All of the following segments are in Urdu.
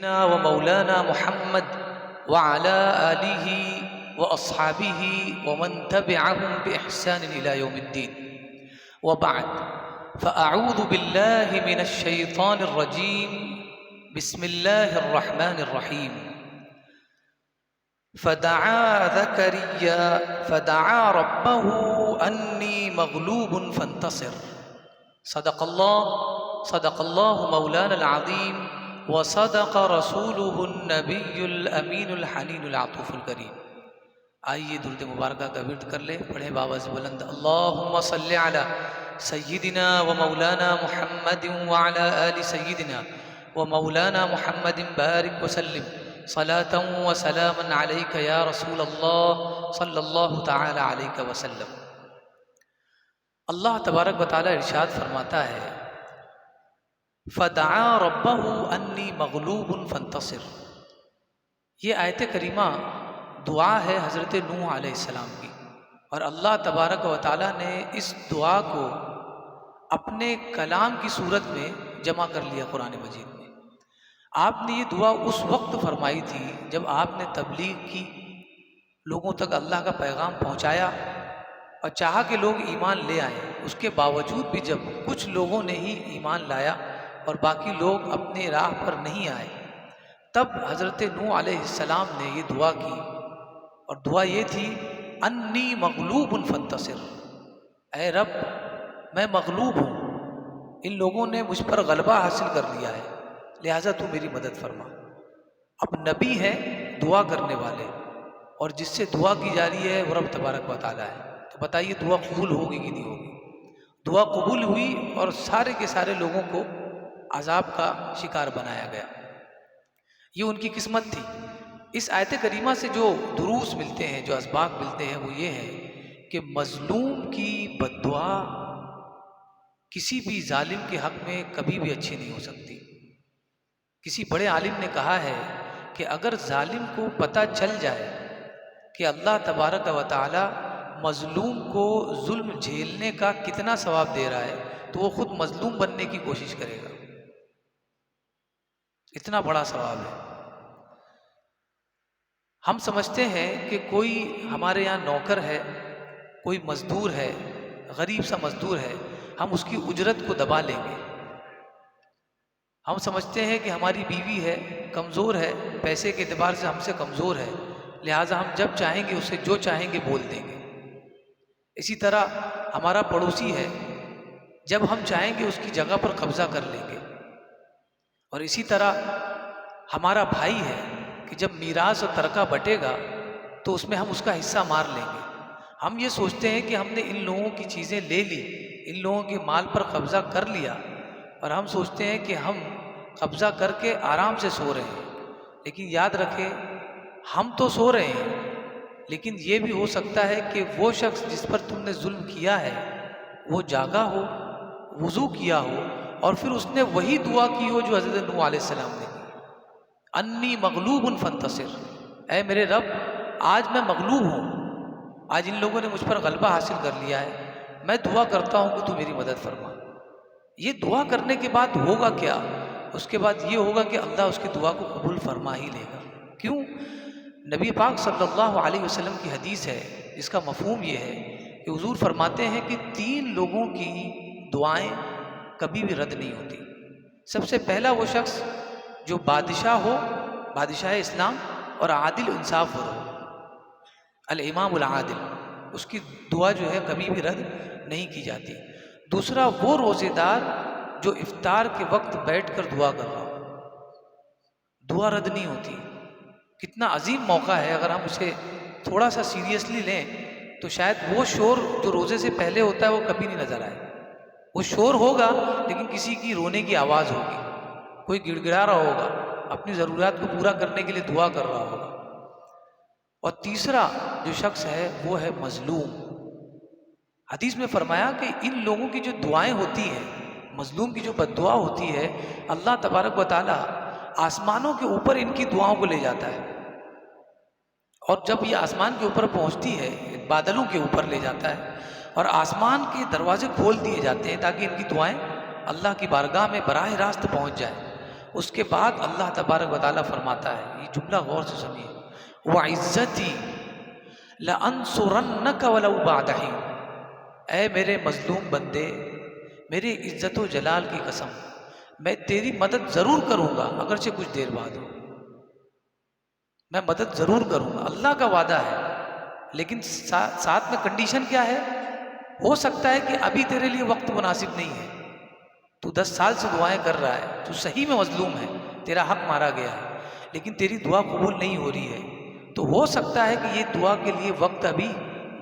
سيدنا ومولانا محمد وعلى آله وأصحابه ومن تبعهم بإحسان إلى يوم الدين، وبعد، فأعوذ بالله من الشيطان الرجيم، بسم الله الرحمن الرحيم. فدعا ربه أني مغلوب فانتصر. صدق الله مولانا العظيم، وصدق رسوله النبی الامین الحنین العطوف الکریم. آئیے درود مبارکہ کا ورد کر لیں، پڑھیں بآواز بلند، اللہم صلی علی سیدنا و مولانا محمد وعلی آل سیدنا و مولانا محمد بارک وسلم صلاة و سلاما علیک یا رسول اللہ صلی اللہ تعالی علیہ وسلم. اللہ تبارک و تعالی ارشاد فرماتا ہے، فدعا ربہ انی مغلوب فانتصر. یہ آیت کریمہ دعا ہے حضرت نوح علیہ السلام کی، اور اللہ تبارک و تعالیٰ نے اس دعا کو اپنے کلام کی صورت میں جمع کر لیا قرآن مجید میں. آپ نے یہ دعا اس وقت فرمائی تھی جب آپ نے تبلیغ کی، لوگوں تک اللہ کا پیغام پہنچایا اور چاہا کہ لوگ ایمان لے آئیں. اس کے باوجود بھی جب کچھ لوگوں نے ہی ایمان لایا اور باقی لوگ اپنے راہ پر نہیں آئے، تب حضرت نوح علیہ السلام نے یہ دعا کی، اور دعا یہ تھی، انی مغلوب فانتصر. اے رب، میں مغلوب ہوں، ان لوگوں نے مجھ پر غلبہ حاصل کر لیا ہے، لہٰذا تو میری مدد فرما. اب نبی ہیں دعا کرنے والے، اور جس سے دعا کی جا رہی ہے وہ رب تبارک و تعالیٰ ہے. تو بتائیے دعا قبول ہوگی کہ نہیں ہوگی؟ دعا قبول ہوئی اور سارے کے سارے لوگوں کو عذاب کا شکار بنایا گیا. یہ ان کی قسمت تھی. اس آیت کریمہ سے جو دروس ملتے ہیں، جو اسباق ملتے ہیں، وہ یہ ہے کہ مظلوم کی بد دعا کسی بھی ظالم کے حق میں کبھی بھی اچھی نہیں ہو سکتی. کسی بڑے عالم نے کہا ہے کہ اگر ظالم کو پتہ چل جائے کہ اللہ تبارک و تعالی مظلوم کو ظلم جھیلنے کا کتنا ثواب دے رہا ہے تو وہ خود مظلوم بننے کی کوشش کرے گا. اتنا بڑا ثواب ہے. ہم سمجھتے ہیں کہ کوئی ہمارے یہاں نوکر ہے، کوئی مزدور ہے، غریب سا مزدور ہے، ہم اس کی اجرت کو دبا لیں گے. ہم سمجھتے ہیں کہ ہماری بیوی ہے، کمزور ہے، پیسے کے اعتبار سے ہم سے کمزور ہے، لہٰذا ہم جب چاہیں گے اسے جو چاہیں گے بول دیں گے. اسی طرح ہمارا پڑوسی ہے، جب ہم چاہیں گے اس کی جگہ پر قبضہ کر لیں گے. اور اسی طرح ہمارا بھائی ہے کہ جب میراث اور ترکہ بٹے گا تو اس میں ہم اس کا حصہ مار لیں گے. ہم یہ سوچتے ہیں کہ ہم نے ان لوگوں کی چیزیں لے لی، ان لوگوں کے مال پر قبضہ کر لیا، اور ہم سوچتے ہیں کہ ہم قبضہ کر کے آرام سے سو رہے ہیں. لیکن یاد رکھیں، ہم تو سو رہے ہیں، لیکن یہ بھی ہو سکتا ہے کہ وہ شخص جس پر تم نے ظلم کیا ہے وہ جاگا ہو، وضو کیا ہو، اور پھر اس نے وہی دعا کی ہو جو حضرت نوح علیہ السلام نے کی، انی مغلوب فانتصر. اے میرے رب، آج میں مغلوب ہوں، آج ان لوگوں نے مجھ پر غلبہ حاصل کر لیا ہے، میں دعا کرتا ہوں کہ تو میری مدد فرما. یہ دعا کرنے کے بعد ہوگا کیا؟ اس کے بعد یہ ہوگا کہ اللہ اس کی دعا کو قبول فرما ہی لے گا. کیوں؟ نبی پاک صلی اللہ علیہ وسلم کی حدیث ہے جس کا مفہوم یہ ہے کہ حضور فرماتے ہیں کہ 3 لوگوں کی دعائیں کبھی بھی رد نہیں ہوتی. سب سے پہلا وہ شخص جو بادشاہ ہو، بادشاہ اسلام، اور عادل انصاف ہو، الامام العادل، اس کی دعا جو ہے کبھی بھی رد نہیں کی جاتی. دوسرا وہ روزے دار جو افطار کے وقت بیٹھ کر دعا کر رہا ہو، دعا رد نہیں ہوتی. کتنا عظیم موقع ہے، اگر ہم اسے تھوڑا سا سیریسلی لیں تو شاید وہ شور جو روزے سے پہلے ہوتا ہے وہ کبھی نہیں نظر آئے. وہ شور ہوگا لیکن کسی کی رونے کی آواز ہوگی، کوئی گڑ گڑا رہا ہوگا، اپنی ضروریات کو پورا کرنے کے لیے دعا کر رہا ہوگا. اور تیسرا جو شخص ہے وہ ہے مظلوم. حدیث میں فرمایا کہ ان لوگوں کی جو دعائیں ہوتی ہیں، مظلوم کی جو بد دعا ہوتی ہے، اللہ تبارک و تعالی آسمانوں کے اوپر ان کی دعاؤں کو لے جاتا ہے، اور جب یہ آسمان کے اوپر پہنچتی ہے، بادلوں کے اوپر لے جاتا ہے، اور آسمان کے دروازے کھول دیے جاتے ہیں تاکہ ان کی دعائیں اللہ کی بارگاہ میں براہ راست پہنچ جائیں. اس کے بعد اللہ تبارک و تعالیٰ فرماتا ہے، یہ جملہ غور سے سنیے، وَعِزَّتِي لَأَنصُرَنَّكَ وَلَوْ بَعْدَ حِينٍ، اے میرے مظلوم بندے، میری عزت و جلال کی قسم، میں تیری مدد ضرور کروں گا اگرچہ کچھ دیر بعد ہو، میں مدد ضرور کروں گا، اللہ کا وعدہ ہے، لیکن ساتھ میں کنڈیشن کیا ہے؟ ہو سکتا ہے کہ ابھی تیرے لیے وقت مناسب نہیں ہے، تو 10 سال سے دعائیں کر رہا ہے، تو صحیح میں مظلوم ہے، تیرا حق مارا گیا ہے، لیکن تیری دعا قبول نہیں ہو رہی ہے، تو ہو سکتا ہے کہ یہ دعا کے لیے وقت ابھی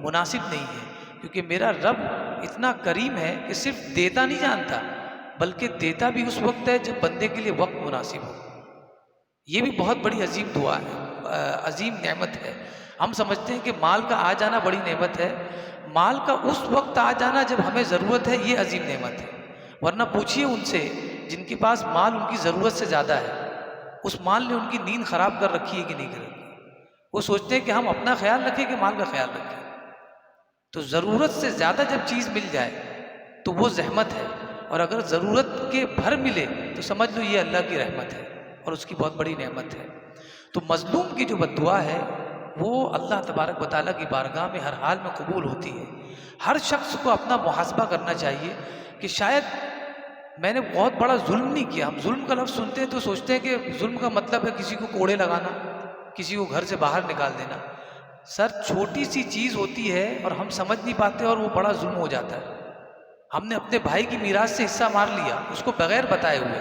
مناسب نہیں ہے، کیونکہ میرا رب اتنا کریم ہے کہ صرف دیتا نہیں جانتا، بلکہ دیتا بھی اس وقت ہے جب بندے کے لیے وقت مناسب ہو۔ یہ بھی بہت بڑی عظیم دعا ہے، عظیم نعمت ہے۔ ہم سمجھتے ہیں کہ مال کا آ جانا بڑی نعمت ہے، مال کا اس وقت آ جانا جب ہمیں ضرورت ہے، یہ عظیم نعمت ہے۔ ورنہ پوچھئے ان سے جن کے پاس مال ان کی ضرورت سے زیادہ ہے، اس مال نے ان کی نیند خراب کر رکھی ہے کہ نہیں کر رکھی؟ وہ سوچتے ہیں کہ ہم اپنا خیال رکھیں کہ مال کا خیال رکھیں۔ تو ضرورت سے زیادہ جب چیز مل جائے تو وہ زحمت ہے، اور اگر ضرورت کے بھر ملے تو سمجھ لو یہ اللہ کی رحمت ہے اور اس کی بہت بڑی نعمت ہے۔ تو مظلوم کی جو بد دعا ہے وہ اللہ تبارک و تعالیٰ کی بارگاہ میں ہر حال میں قبول ہوتی ہے۔ ہر شخص کو اپنا محاسبہ کرنا چاہیے کہ شاید میں نے بہت بڑا ظلم نہیں کیا۔ ہم ظلم کا لفظ سنتے ہیں تو سوچتے ہیں کہ ظلم کا مطلب ہے کسی کو کوڑے لگانا، کسی کو گھر سے باہر نکال دینا۔ سر چھوٹی سی چیز ہوتی ہے اور ہم سمجھ نہیں پاتے اور وہ بڑا ظلم ہو جاتا ہے۔ ہم نے اپنے بھائی کی میراث سے حصہ مار لیا اس کو بغیر بتائے ہوئے،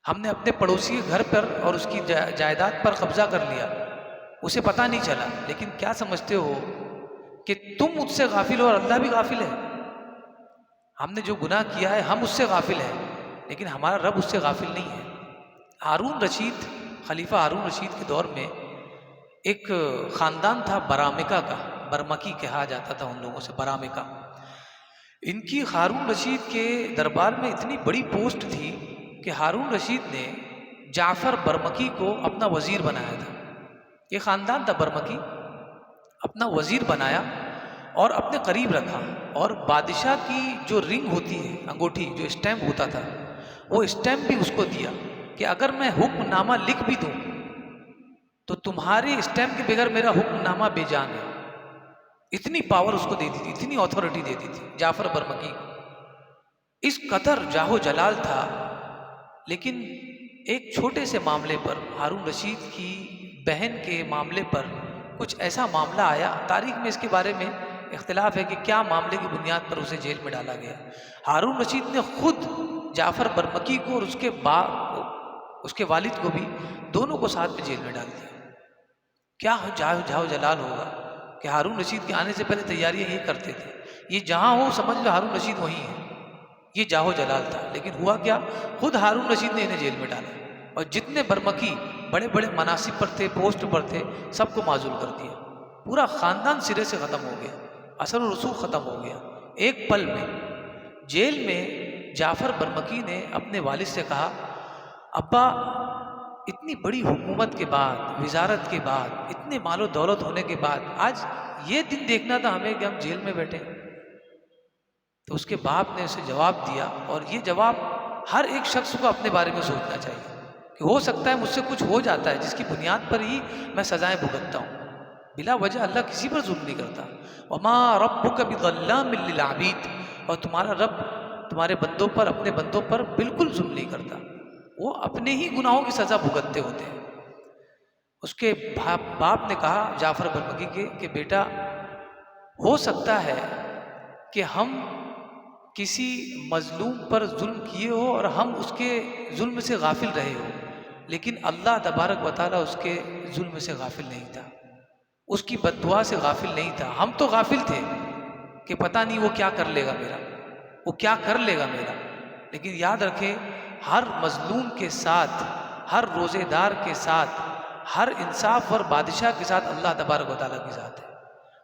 ہم نے اپنے پڑوسی کے گھر پر اور اس کی جائیداد پر قبضہ کر لیا، اسے پتہ نہیں چلا، لیکن کیا سمجھتے ہو کہ تم مجھ سے غافل ہو اور اللہ بھی غافل ہے؟ ہم نے جو گناہ کیا ہے ہم اس سے غافل ہیں، لیکن ہمارا رب اس سے غافل نہیں ہے۔ ہارون رشید، خلیفہ ہارون رشید کے دور میں ایک خاندان تھا برامکہ کا، برمکی کہا جاتا تھا ان لوگوں سے، برامکہ۔ ان کی ہارون رشید کے دربار میں اتنی بڑی پوسٹ تھی کہ ہارون رشید نے جعفر برمکی کو اپنا وزیر بنایا تھا۔ یہ خاندان تھا برمکی، اپنا وزیر بنایا اور اپنے قریب رکھا، اور بادشاہ کی جو رنگ ہوتی ہے، انگوٹھی، جو اسٹیمپ ہوتا تھا، وہ اسٹیمپ بھی اس کو دیا کہ اگر میں حکم نامہ لکھ بھی دوں تو تمہارے اسٹیمپ کے بغیر میرا حکم نامہ بے جان ہے۔ اتنی پاور اس کو دے دی تھی، اتنی اتھارٹی دے دی تھی جعفر برمکی کو۔ اس قدر جاہ و جلال تھا، لیکن ایک چھوٹے سے معاملے پر، ہارون رشید کی بہن کے معاملے پر کچھ ایسا معاملہ آیا، تاریخ میں اس کے بارے میں اختلاف ہے کہ کیا معاملے کی بنیاد پر اسے جیل میں ڈالا گیا۔ ہارون رشید نے خود جعفر برمکی کو اور اس کے والد کو بھی، دونوں کو ساتھ میں جیل میں ڈال دیا۔ کیا جاہ و جلال ہوگا کہ ہارون رشید کے آنے سے پہلے تیاریاں یہ کرتے تھے، یہ جہاں ہو سمجھ لو ہارون رشید وہیں ہے۔ یہ جاہ و جلال تھا، لیکن ہوا کیا، خود ہارون رشید نے انہیں جیل میں ڈالا، اور جتنے برمکی بڑے بڑے مناصب پر تھے، پوسٹ پر تھے، سب کو معزول کر دیا۔ پورا خاندان سرے سے ختم ہو گیا، اثر و رسوخ ختم ہو گیا ایک پل میں۔ جیل میں جعفر برمکی نے اپنے والد سے کہا، ابا اتنی بڑی حکومت کے بعد، وزارت کے بعد، اتنے مال و دولت ہونے کے بعد آج یہ دن دیکھنا تھا ہمیں کہ ہم جیل میں بیٹھے۔ تو اس کے باپ نے اسے جواب دیا، اور یہ جواب ہر ایک شخص کو اپنے بارے میں سوچنا چاہیے کہ ہو سکتا ہے مجھ سے کچھ ہو جاتا ہے جس کی بنیاد پر ہی میں سزائیں بھگتتا ہوں۔ بلا وجہ اللہ کسی پر ظلم نہیں کرتا۔ وما ربک بظلام للعبید، اور تمہارا رب تمہارے بندوں پر، اپنے بندوں پر بالکل ظلم نہیں کرتا، وہ اپنے ہی گناہوں کی سزا بھگتتے ہوتے ہیں۔ اس کے باپ نے کہا جعفر برمکی کے کہ بیٹا، ہو سکتا ہے کہ ہم کسی مظلوم پر ظلم کیے ہو اور ہم اس کے ظلم سے غافل رہے ہو، لیکن اللہ تبارک و تعالیٰ اس کے ظلم سے غافل نہیں تھا، اس کی بد دعا سے غافل نہیں تھا۔ ہم تو غافل تھے کہ پتہ نہیں وہ کیا کر لے گا میرا، وہ کیا کر لے گا میرا، لیکن یاد رکھیں ہر مظلوم کے ساتھ، ہر روزے دار کے ساتھ، ہر انصاف اور بادشاہ کے ساتھ اللہ تبارک و تعالیٰ کی ذات ہے۔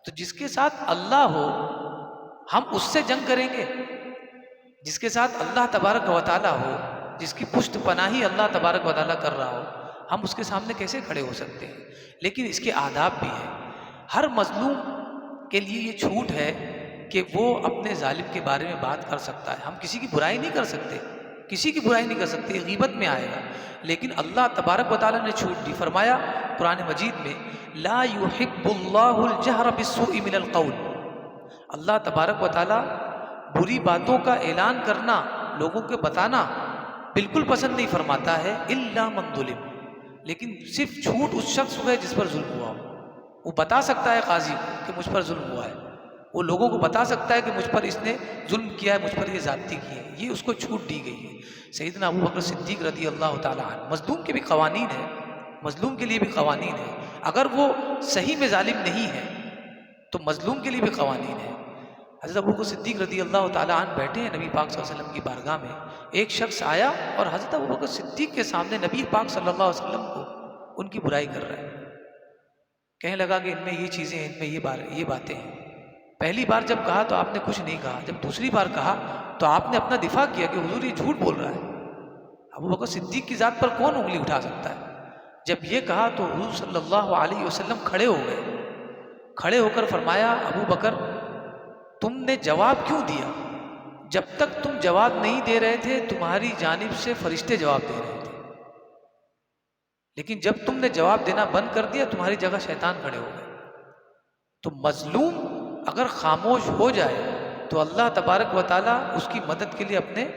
تو جس کے ساتھ اللہ ہو ہم اس سے جنگ کریں گے، جس کے ساتھ اللہ تبارک و تعالیٰ ہو، جس کی پشت پناہی اللہ تبارک و تعالیٰ کر رہا ہو، ہم اس کے سامنے کیسے کھڑے ہو سکتے ہیں؟ لیکن اس کے آداب بھی ہیں۔ ہر مظلوم کے لیے یہ چھوٹ ہے کہ وہ اپنے ظالم کے بارے میں بات کر سکتا ہے، ہم کسی کی برائی نہیں کر سکتے، کسی کی برائی نہیں کر سکتے، غیبت میں آئے گا، لیکن اللہ تبارک و تعالیٰ نے چھوٹ دی، فرمایا قرآن مجید میں لا يحب اللہ الجہر بالسوء من القول، اللہ تبارک و تعالیٰ بری باتوں کا اعلان کرنا، لوگوں کو بتانا بالکل پسند نہیں فرماتا ہے، الا من ظلم، لیکن صرف جھوٹ اس شخص کو ہے جس پر ظلم ہوا ہو۔ وہ بتا سکتا ہے قاضی کو کہ مجھ پر ظلم ہوا ہے، وہ لوگوں کو بتا سکتا ہے کہ مجھ پر اس نے ظلم کیا ہے، مجھ پر یہ زیادتی کی ہے، یہ اس کو چھوٹ دی گئی ہے۔ سیدنا ابو بکر صدیق رضی اللہ تعالیٰ عنہ، مظلوم کے بھی قوانین ہیں، مظلوم کے لیے بھی قوانین ہیں، اگر وہ صحیح میں ظالم نہیں ہے تو مظلوم کے لیے بھی قوانین ہیں۔ حضرت ابو بکر صدیق رضی اللہ تعالیٰ عنہ بیٹھے ہیں نبی پاک صلی اللہ علیہ وسلم کی بارگاہ میں، ایک شخص آیا اور حضرت ابو بکر صدیق کے سامنے نبی پاک صلی اللہ علیہ وسلم کو ان کی برائی کر رہا ہے، کہنے لگا کہ ان میں یہ چیزیں ہیں، ان میں یہ باتیں ہیں۔ پہلی بار جب کہا تو آپ نے کچھ نہیں کہا، جب دوسری بار کہا تو آپ نے اپنا دفاع کیا کہ حضور یہ جھوٹ بول رہا ہے، ابو بکر صدیق کی ذات پر کون انگلی اٹھا سکتا ہے۔ جب یہ کہا تو حضور صلی اللہ علیہ وسلم کھڑے ہو گئے، کھڑے ہو کر فرمایا ابو بکر تم نے جواب کیوں دیا؟ جب تک تم جواب نہیں دے رہے تھے تمہاری جانب سے فرشتے جواب دے رہے تھے، لیکن جب تم نے جواب دینا بند کر دیا تمہاری جگہ شیطان کھڑے ہو گئے۔ تو مظلوم اگر خاموش ہو جائے تو اللہ تبارک و تعالیٰ اس کی مدد کے لیے اپنے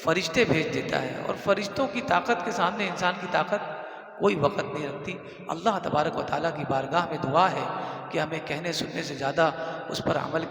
فرشتے بھیج دیتا ہے، اور فرشتوں کی طاقت کے سامنے انسان کی طاقت کوئی وقت نہیں رکھتی۔ اللہ تبارک و تعالیٰ کی بارگاہ میں دعا ہے کہ ہمیں کہنے سننے سے زیادہ اس پر عمل